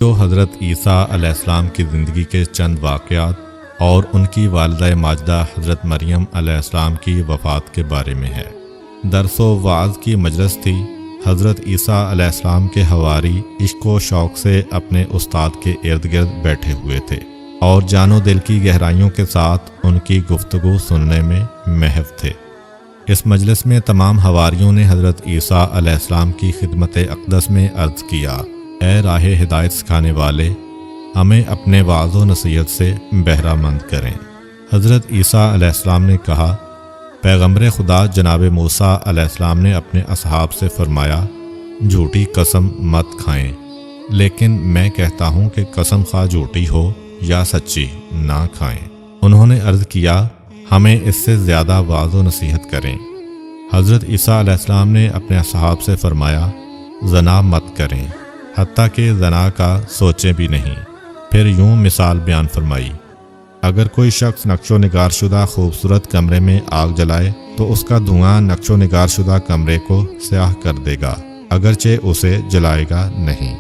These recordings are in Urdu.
جو حضرت عیسیٰ علیہ السلام کی زندگی کے چند واقعات اور ان کی والدہ ماجدہ حضرت مریم علیہ السلام کی وفات کے بارے میں ہے۔ درس و وعظ کی مجلس تھی۔ حضرت عیسیٰ علیہ السلام کے حواری عشق و شوق سے اپنے استاد کے ارد گرد بیٹھے ہوئے تھے اور جان و دل کی گہرائیوں کے ساتھ ان کی گفتگو سننے میں محو تھے۔ اس مجلس میں تمام حواریوں نے حضرت عیسیٰ علیہ السلام کی خدمت اقدس میں عرض کیا، اے راہ ہدایت سکھانے والے، ہمیں اپنے وعظ و نصیحت سے بہرہ مند کریں۔ حضرت عیسیٰ علیہ السلام نے کہا، پیغمبر خدا جناب موسیٰ علیہ السلام نے اپنے اصحاب سے فرمایا، جھوٹی قسم مت کھائیں، لیکن میں کہتا ہوں کہ قسم خواہ جھوٹی ہو یا سچی نہ کھائیں۔ انہوں نے عرض کیا، ہمیں اس سے زیادہ وعظ و نصیحت کریں۔ حضرت عیسیٰ علیہ السلام نے اپنے اصحاب سے فرمایا، زنا مت کریں، حتیٰ کہ زنا کا سوچیں بھی نہیں۔ پھر یوں مثال بیان فرمائی، اگر کوئی شخص نقش و نگار شدہ خوبصورت کمرے میں آگ جلائے تو اس کا دھواں نقش و نگار شدہ کمرے کو سیاہ کر دے گا، اگرچہ اسے جلائے گا نہیں۔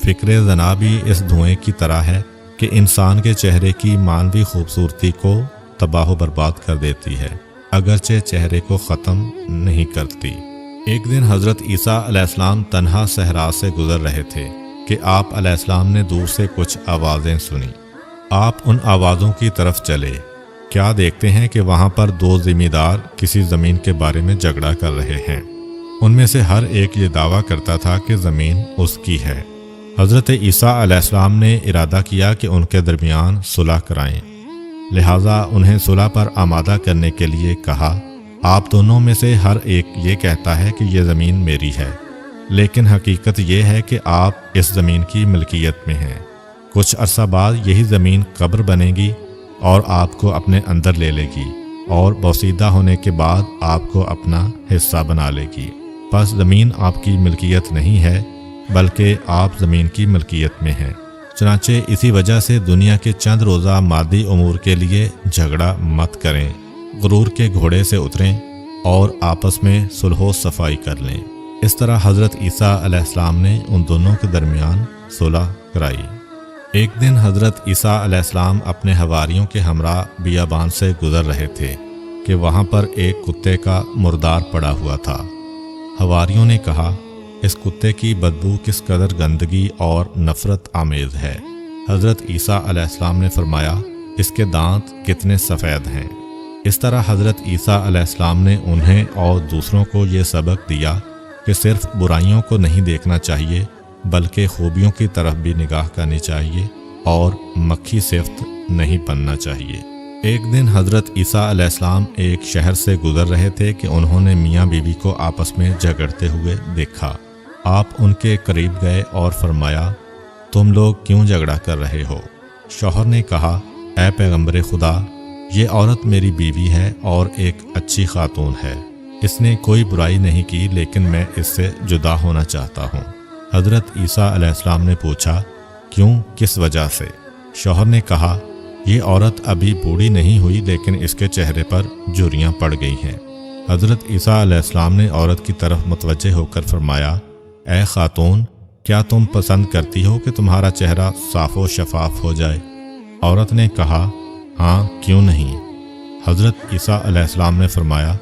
فکر زنا بھی اس دھوئیں کی طرح ہے کہ انسان کے چہرے کی معنوی خوبصورتی کو تباہ و برباد کر دیتی ہے، اگرچہ چہرے کو ختم نہیں کرتی۔ ایک دن حضرت عیسیٰ علیہ السلام تنہا صحرا سے گزر رہے تھے کہ آپ علیہ السلام نے دور سے کچھ آوازیں سنی۔ آپ ان آوازوں کی طرف چلے، کیا دیکھتے ہیں کہ وہاں پر دو زمیندار کسی زمین کے بارے میں جھگڑا کر رہے ہیں۔ ان میں سے ہر ایک یہ دعویٰ کرتا تھا کہ زمین اس کی ہے۔ حضرت عیسیٰ علیہ السلام نے ارادہ کیا کہ ان کے درمیان صلح کرائیں، لہٰذا انہیں صلح پر آمادہ کرنے کے لیے کہا، آپ دونوں میں سے ہر ایک یہ کہتا ہے کہ یہ زمین میری ہے، لیکن حقیقت یہ ہے کہ آپ اس زمین کی ملکیت میں ہیں۔ کچھ عرصہ بعد یہی زمین قبر بنے گی اور آپ کو اپنے اندر لے لے گی، اور بوسیدہ ہونے کے بعد آپ کو اپنا حصہ بنا لے گی۔ پس زمین آپ کی ملکیت نہیں ہے، بلکہ آپ زمین کی ملکیت میں ہیں۔ چنانچہ اسی وجہ سے دنیا کے چند روزہ مادی امور کے لیے جھگڑا مت کریں، غرور کے گھوڑے سے اتریں اور آپس میں صلح و صفائی کر لیں۔ اس طرح حضرت عیسیٰ علیہ السلام نے ان دونوں کے درمیان صلح کرائی۔ ایک دن حضرت عیسیٰ علیہ السلام اپنے حواریوں کے ہمراہ بیابان سے گزر رہے تھے کہ وہاں پر ایک کتے کا مردار پڑا ہوا تھا۔ حواریوں نے کہا، اس کتے کی بدبو کس قدر گندگی اور نفرت آمیز ہے۔ حضرت عیسیٰ علیہ السلام نے فرمایا، اس کے دانت کتنے سفید ہیں۔ اس طرح حضرت عیسیٰ علیہ السلام نے انہیں اور دوسروں کو یہ سبق دیا کہ صرف برائیوں کو نہیں دیکھنا چاہیے، بلکہ خوبیوں کی طرف بھی نگاہ کرنی چاہیے اور مکھی صفت نہیں بننا چاہیے۔ ایک دن حضرت عیسیٰ علیہ السلام ایک شہر سے گزر رہے تھے کہ انہوں نے میاں بیوی کو آپس میں جھگڑتے ہوئے دیکھا۔ آپ ان کے قریب گئے اور فرمایا، تم لوگ کیوں جھگڑا کر رہے ہو؟ شوہر نے کہا، اے پیغمبر خدا، یہ عورت میری بیوی ہے اور ایک اچھی خاتون ہے، اس نے کوئی برائی نہیں کی، لیکن میں اس سے جدا ہونا چاہتا ہوں۔ حضرت عیسیٰ علیہ السلام نے پوچھا، کیوں، کس وجہ سے؟ شوہر نے کہا، یہ عورت ابھی بوڑھی نہیں ہوئی، لیکن اس کے چہرے پر جھریاں پڑ گئی ہیں۔ حضرت عیسیٰ علیہ السلام نے عورت کی طرف متوجہ ہو کر فرمایا، اے خاتون، کیا تم پسند کرتی ہو کہ تمہارا چہرہ صاف و شفاف ہو جائے؟ عورت نے کہا، ہاں، کیوں نہیں؟ حضرت عیسیٰ علیہ السلام نے فرمایا،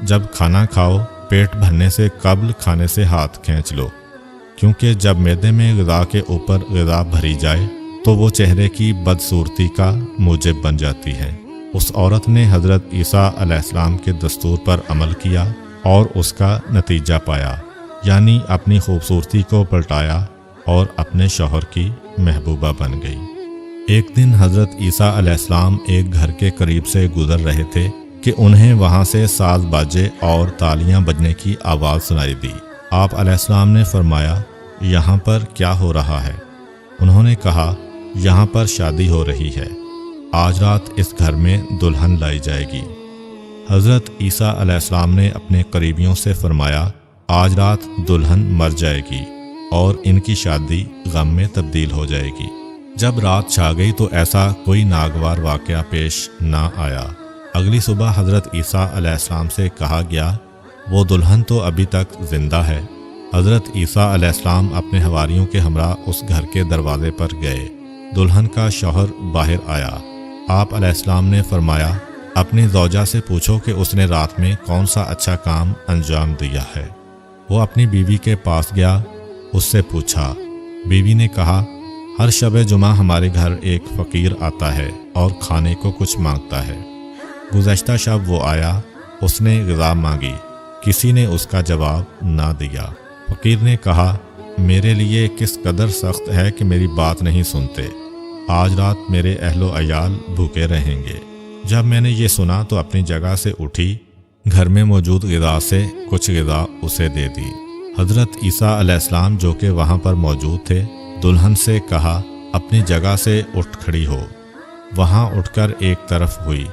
جب کھانا کھاؤ، پیٹ بھرنے سے قبل کھانے سے ہاتھ کھینچ لو، کیونکہ جب معدے میں غذا کے اوپر غذا بھری جائے تو وہ چہرے کی بدصورتی کا موجب بن جاتی ہے۔ اس عورت نے حضرت عیسیٰ علیہ السلام کے دستور پر عمل کیا اور اس کا نتیجہ پایا، یعنی اپنی خوبصورتی کو پلٹایا اور اپنے شوہر کی محبوبہ بن گئی۔ ایک دن حضرت عیسیٰ علیہ السلام ایک گھر کے قریب سے گزر رہے تھے کہ انہیں وہاں سے ساز باجے اور تالیاں بجنے کی آواز سنائی دی۔ آپ علیہ السلام نے فرمایا، یہاں پر کیا ہو رہا ہے؟ انہوں نے کہا، یہاں پر شادی ہو رہی ہے، آج رات اس گھر میں دلہن لائی جائے گی۔ حضرت عیسیٰ علیہ السلام نے اپنے قریبیوں سے فرمایا، آج رات دلہن مر جائے گی اور ان کی شادی غم میں تبدیل ہو جائے گی۔ جب رات چھا گئی تو ایسا کوئی ناگوار واقعہ پیش نہ آیا۔ اگلی صبح حضرت عیسیٰ علیہ السلام سے کہا گیا، وہ دلہن تو ابھی تک زندہ ہے۔ حضرت عیسیٰ علیہ السلام اپنے حواریوں کے ہمراہ اس گھر کے دروازے پر گئے۔ دلہن کا شوہر باہر آیا۔ آپ علیہ السلام نے فرمایا، اپنی زوجہ سے پوچھو کہ اس نے رات میں کون سا اچھا کام انجام دیا ہے۔ وہ اپنی بیوی کے پاس گیا، اس سے پوچھا۔ بیوی نے کہا، ہر شب جمعہ ہمارے گھر ایک فقیر آتا ہے اور کھانے کو کچھ مانگتا ہے۔ گزشتہ شب وہ آیا، اس نے غذا مانگی، کسی نے اس کا جواب نہ دیا۔ فقیر نے کہا، میرے لیے کس قدر سخت ہے کہ میری بات نہیں سنتے، آج رات میرے اہل و عیال بھوکے رہیں گے۔ جب میں نے یہ سنا تو اپنی جگہ سے اٹھی، گھر میں موجود غذا سے کچھ غذا اسے دے دی۔ حضرت عیسیٰ علیہ السلام جو کہ وہاں پر موجود تھے، دلہن سے کہا، اپنی جگہ سے اٹھ کھڑی ہو۔ وہاں اٹھ کر ایک طرف ہوئی۔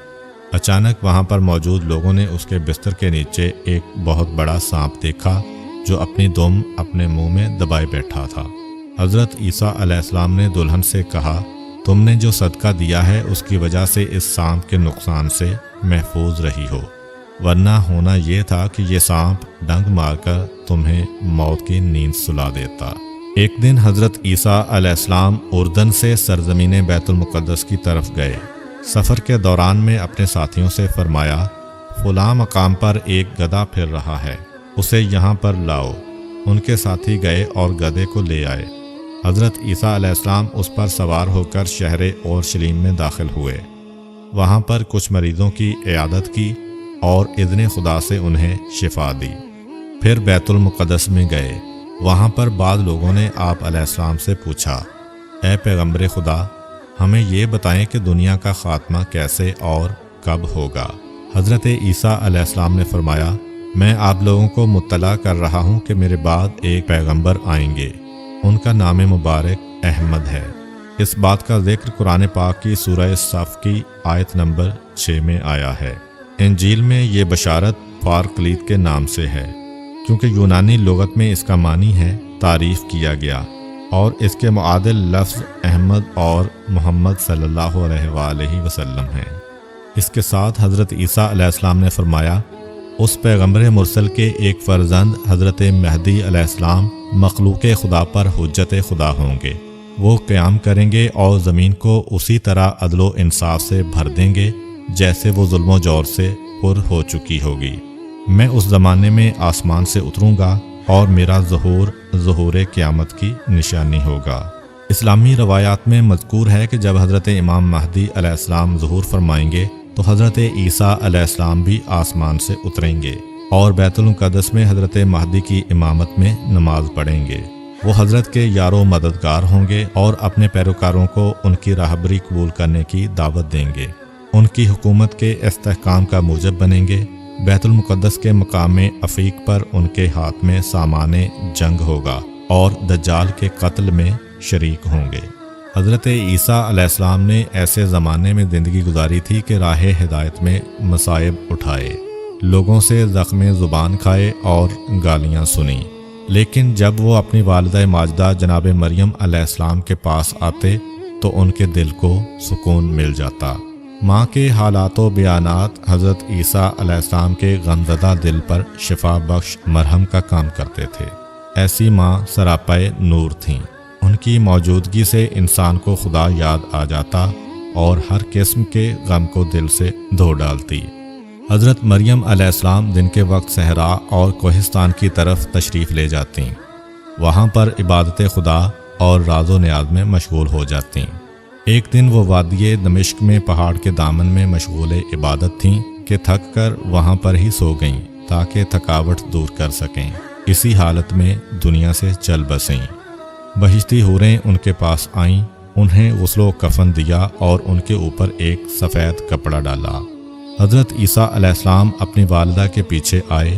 اچانک وہاں پر موجود لوگوں نے اس کے بستر کے نیچے ایک بہت بڑا سانپ دیکھا جو اپنی دم اپنے منہ میں دبائے بیٹھا تھا۔ حضرت عیسیٰ علیہ السلام نے دلہن سے کہا، تم نے جو صدقہ دیا ہے اس کی وجہ سے اس سانپ کے نقصان سے محفوظ رہی ہو، ورنہ ہونا یہ تھا کہ یہ سانپ ڈنگ مار کر تمہیں موت کی نیند سلا دیتا۔ ایک دن حضرت عیسیٰ علیہ السلام اردن سے سرزمین بیت المقدس کی طرف گئے۔ سفر کے دوران میں اپنے ساتھیوں سے فرمایا، فلاں مقام پر ایک گدھا پھر رہا ہے، اسے یہاں پر لاؤ۔ ان کے ساتھی گئے اور گدھے کو لے آئے۔ حضرت عیسیٰ علیہ السلام اس پر سوار ہو کر شہر اورشلیم میں داخل ہوئے۔ وہاں پر کچھ مریضوں کی عیادت کی اور اذن خدا سے انہیں شفا دی۔ پھر بیت المقدس میں گئے۔ وہاں پر بعض لوگوں نے آپ علیہ السلام سے پوچھا، اے پیغمبر خدا، ہمیں یہ بتائیں کہ دنیا کا خاتمہ کیسے اور کب ہوگا؟ حضرت عیسیٰ علیہ السلام نے فرمایا، میں آپ لوگوں کو مطلع کر رہا ہوں کہ میرے بعد ایک پیغمبر آئیں گے، ان کا نام مبارک احمد ہے۔ اس بات کا ذکر قرآن پاک کی سورہ صف کی آیت نمبر 6 میں آیا ہے۔ انجیل میں یہ بشارت پارکلیت کے نام سے ہے، کیونکہ یونانی لغت میں اس کا معنی ہے تعریف کیا گیا، اور اس کے معادل لفظ احمد اور محمد صلی اللہ علیہ وآلہ وسلم ہیں۔ اس کے ساتھ حضرت عیسیٰ علیہ السلام نے فرمایا، اس پیغمبر مرسل کے ایک فرزند حضرت مہدی علیہ السلام مخلوق خدا پر حجت خدا ہوں گے۔ وہ قیام کریں گے اور زمین کو اسی طرح عدل و انصاف سے بھر دیں گے جیسے وہ ظلم و جور سے پر ہو چکی ہوگی۔ میں اس زمانے میں آسمان سے اتروں گا اور میرا ظہور قیامت کی نشانی ہوگا۔ اسلامی روایات میں مذکور ہے کہ جب حضرت امام مہدی علیہ السلام ظہور فرمائیں گے تو حضرت عیسیٰ علیہ السلام بھی آسمان سے اتریں گے اور بیت المقدس میں حضرت مہدی کی امامت میں نماز پڑھیں گے۔ وہ حضرت کے یار و مددگار ہوں گے اور اپنے پیروکاروں کو ان کی راہبری قبول کرنے کی دعوت دیں گے، ان کی حکومت کے استحکام کا موجب بنیں گے۔ بیت المقدس کے مقام عفیق پر ان کے ہاتھ میں سامان جنگ ہوگا اور دجال کے قتل میں شریک ہوں گے۔ حضرت عیسیٰ علیہ السلام نے ایسے زمانے میں زندگی گزاری تھی کہ راہ ہدایت میں مصائب اٹھائے، لوگوں سے زخم زبان کھائے اور گالیاں سنیں، لیکن جب وہ اپنی والدہ ماجدہ جناب مریم علیہ السلام کے پاس آتے تو ان کے دل کو سکون مل جاتا۔ ماں کے حالات و بیانات حضرت عیسیٰ علیہ السلام کے غمزدہ دل پر شفا بخش مرہم کا کام کرتے تھے۔ ایسی ماں سراپائے نور تھیں، ان کی موجودگی سے انسان کو خدا یاد آ جاتا اور ہر قسم کے غم کو دل سے دھو ڈالتی۔ حضرت مریم علیہ السلام دن کے وقت صحرا اور کوہستان کی طرف تشریف لے جاتی، وہاں پر عبادت خدا اور راز و نیاز میں مشغول ہو جاتی۔ ایک دن وہ وادی دمشق میں پہاڑ کے دامن میں مشغول عبادت تھیں کہ تھک کر وہاں پر ہی سو گئیں تاکہ تھکاوٹ دور کر سکیں۔ اسی حالت میں دنیا سے چل بسیں۔ بہشتی حوریں ان کے پاس آئیں، انہیں غسل و کفن دیا اور ان کے اوپر ایک سفید کپڑا ڈالا۔ حضرت عیسیٰ علیہ السلام اپنی والدہ کے پیچھے آئے،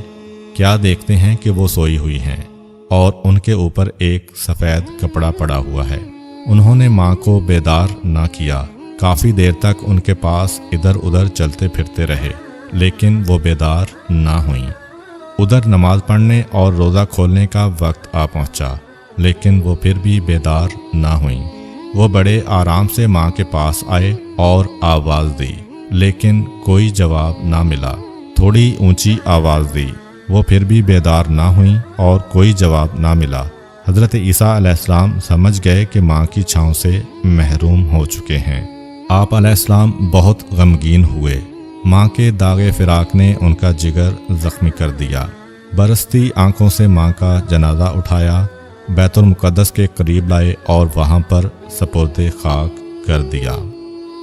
کیا دیکھتے ہیں کہ وہ سوئی ہوئی ہیں اور ان کے اوپر ایک سفید کپڑا پڑا ہوا ہے۔ انہوں نے ماں کو بیدار نہ کیا، کافی دیر تک ان کے پاس ادھر ادھر چلتے پھرتے رہے، لیکن وہ بیدار نہ ہوئیں۔ ادھر نماز پڑھنے اور روزہ کھولنے کا وقت آ پہنچا، لیکن وہ پھر بھی بیدار نہ ہوئیں۔ وہ بڑے آرام سے ماں کے پاس آئے اور آواز دی، لیکن کوئی جواب نہ ملا۔ تھوڑی اونچی آواز دی، وہ پھر بھی بیدار نہ ہوئیں اور کوئی جواب نہ ملا۔ حضرت عیسیٰ علیہ السلام سمجھ گئے کہ ماں کی چھاؤں سے محروم ہو چکے ہیں۔ آپ علیہ السلام بہت غمگین ہوئے۔ ماں کے داغ فراق نے ان کا جگر زخمی کر دیا۔ برستی آنکھوں سے ماں کا جنازہ اٹھایا، بیت المقدس کے قریب لائے اور وہاں پر سپرد خاک کر دیا۔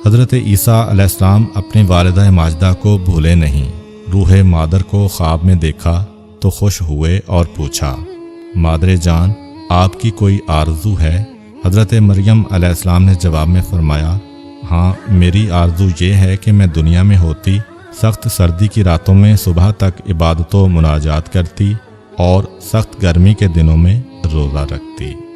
حضرت عیسیٰ علیہ السلام اپنی والدہ ماجدہ کو بھولے نہیں۔ روح مادر کو خواب میں دیکھا تو خوش ہوئے اور پوچھا، مادر جان، آپ کی کوئی آرزو ہے؟ حضرت مریم علیہ السلام نے جواب میں فرمایا، ہاں، میری آرزو یہ ہے کہ میں دنیا میں ہوتی، سخت سردی کی راتوں میں صبح تک عبادت و مناجات کرتی اور سخت گرمی کے دنوں میں روزہ رکھتی۔